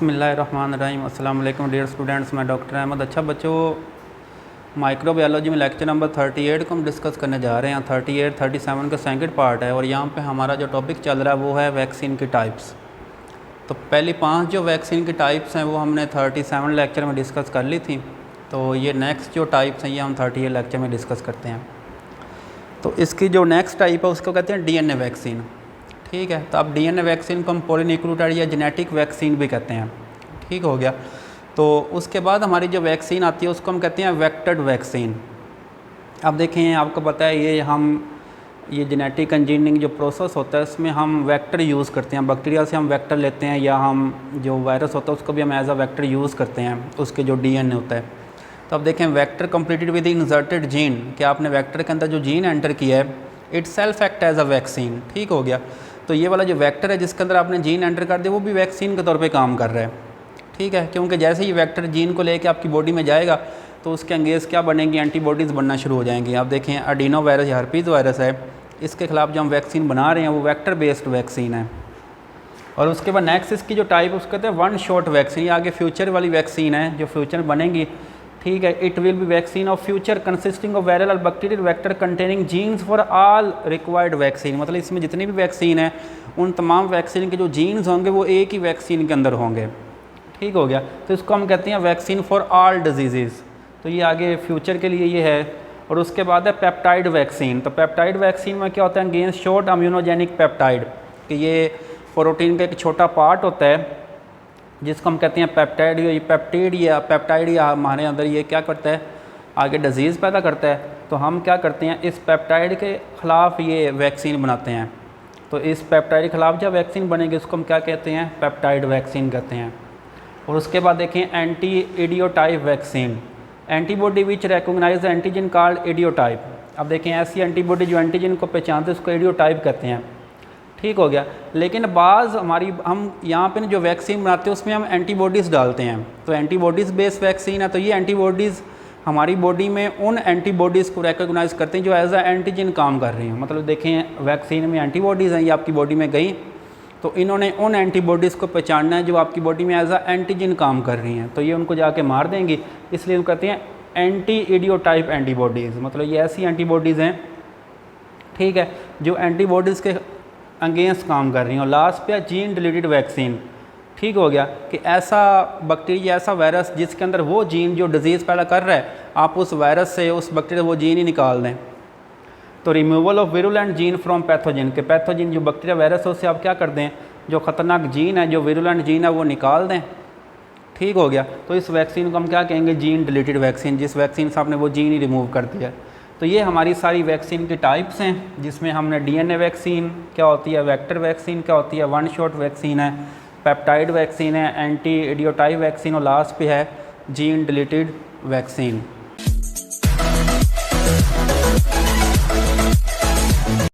बिस्मिल्लाहिर्रहमानिर्रहीम। अस्सलाम वालेकुम डियर स्टूडेंट्स, मैं डॉक्टर अहमद। अच्छा बच्चों, माइक्रोबायोलॉजी में लेक्चर नंबर 38 को हम डिस्कस करने जा रहे हैं। 38, 37 का सेकंड पार्ट है और यहाँ पे हमारा जो टॉपिक चल रहा है वो है वैक्सीन की टाइप्स। तो पहली 5 जो वैक्सीन की टाइप्स हैं वो हमने 37 लेक्चर में डिस्कस कर ली थी। तो ये नेक्स्ट जो टाइप्स हैं ये हम 38 लेक्चर में डिस्कस करते हैं। तो इसकी जो नेक्स्ट टाइप है उसको कहते हैं DNA वैक्सीन। ठीक है, तो अब DNA वैक्सीन को हम पॉलीन्यूक्लियोटाइड या जेनेटिक वैक्सीन भी कहते हैं। ठीक हो गया। तो उसके बाद हमारी जो वैक्सीन आती है उसको हम कहते हैं वेक्टर्ड वैक्सीन। अब देखें, आपको पता है ये जेनेटिक इंजीनियरिंग जो प्रोसेस होता है इसमें हम वेक्टर यूज़ करते हैं। बैक्टीरिया से हम वेक्टर लेते हैं या हम जो वायरस होता है उसको भी हम एज अ वेक्टर यूज़ करते हैं, उसके जो DNA होता है। तो अब देखें, vector completed with inserted gene, कि आपने वेक्टर के अंदर जो जीन एंटर किया है itself act as a vaccine. ठीक हो गया। तो ये वाला जो वेक्टर है जिसके अंदर आपने जीन एंटर कर दिया वो भी वैक्सीन के तौर पे काम कर रहा है। ठीक है, क्योंकि जैसे ही वेक्टर जीन को लेके आपकी बॉडी में जाएगा तो उसके अंगेज क्या बनेंगी, एंटीबॉडीज़ बनना शुरू हो जाएंगी। आप देखें, एडिनो वायरस या हर्पीज़ वायरस है, इसके खिलाफ जो हम वैक्सीन बना रहे हैं वो वेक्टर बेस्ड वैक्सीन है। और उसके बाद नेक्स्ट इसकी जो टाइप उसको कहते हैं वन शॉट वैक्सीन। ये आगे फ्यूचर वाली वैक्सीन है जो फ्यूचर बनेंगी। ठीक है, it will be vaccine of future consisting of viral और bacterial vector containing genes for all required vaccine. मतलब इसमें जितनी भी वैक्सीन है उन तमाम वैक्सीन के जो जीन्स होंगे वो एक ही वैक्सीन के अंदर होंगे। ठीक हो गया। तो इसको हम कहते हैं वैक्सीन फॉर ऑल डिजीज़। तो ये आगे फ्यूचर के लिए ये है। और उसके बाद है पेप्टाइड वैक्सीन। तो पेप्टाइड वैक्सीन में क्या होता है, अगेंस्ट शॉर्ट इम्यूनोजेनिक पेप्टाइड, कि ये प्रोटीन का एक छोटा पार्ट होता है जिसको हम कहते हैं पेप्टाइड। ये पेप्टाइड या हमारे अंदर ये क्या करता है, आगे डिजीज़ पैदा करता है। तो हम क्या करते हैं, इस पेप्टाइड के ख़िलाफ़ ये वैक्सीन बनाते हैं। तो इस पेप्टाइड के ख़िलाफ़ जब वैक्सीन बनेगी उसको हम क्या कहते हैं, पेप्टाइड वैक्सीन कहते हैं। और उसके बाद देखें एंटी इडियोटाइप वैक्सीन, एंटीबॉडी विच रिकॉग्नाइज एंटीजन कॉल्ड इडियोटाइप। अब देखें, ऐसी एंटीबॉडी जो एंटीजन को पहचानते हैं उसको इडियोटाइप कहते हैं। ठीक हो गया। लेकिन बाज़ हम यहाँ पे जो वैक्सीन बनाते हैं उसमें हम एंटीबॉडीज़ डालते हैं। तो एंटीबॉडीज़ बेस्ड वैक्सीन है। तो ये एंटीबॉडीज़ हमारी बॉडी में उन एंटीबॉडीज़ को रिकॉग्नाइज करते हैं जो एज अ एंटीजन काम कर रही हैं। मतलब देखें, वैक्सीन में एंटीबॉडीज़ हैं, ये आपकी बॉडी में गई तो इन्होंने उन एंटीबॉडीज़ को पहचानना है जो आपकी बॉडी में एज अ एंटीजन काम कर रही हैं। तो ये उनको जाके मार देंगी, इसलिए उनको कहते हैं एंटी इडियोटाइप एंटीबॉडीज़। मतलब ये ऐसी एंटीबॉडीज़ हैं, ठीक है, जो एंटीबॉडीज़ के अगेंस्ट काम कर रही हैं। और लास्ट पे जीन डिलीटेड वैक्सीन। ठीक हो गया, कि ऐसा बैक्टीरिया, ऐसा वायरस जिसके अंदर वो जीन जो डिजीज़ पैदा कर रहा है, आप उस वायरस से, उस बैक्टीरिया वो जीन ही निकाल दें। तो removal of virulent gene from pathogen, के पैथोजन जो बैक्टीरिया वायरस है उससे आप क्या कर दें, जो ख़तरनाक जीन है, जो विरुलेंट जीन है वो निकाल दें। ठीक हो गया। तो इस वैक्सीन को हम क्या कहेंगे, जीन डिलीटेड वैक्सीन, जिस वैक्सीन से आपने वो जीन ही रिमूव कर दिया। तो ये हमारी सारी वैक्सीन की टाइप्स हैं, जिसमें हमने DNA वैक्सीन क्या होती है, वेक्टर वैक्सीन क्या होती है, वन शॉट वैक्सीन है, पेप्टाइड वैक्सीन है, एंटी इडियोटाइप वैक्सीन और लास्ट पे है जीन डिलीटेड वैक्सीन।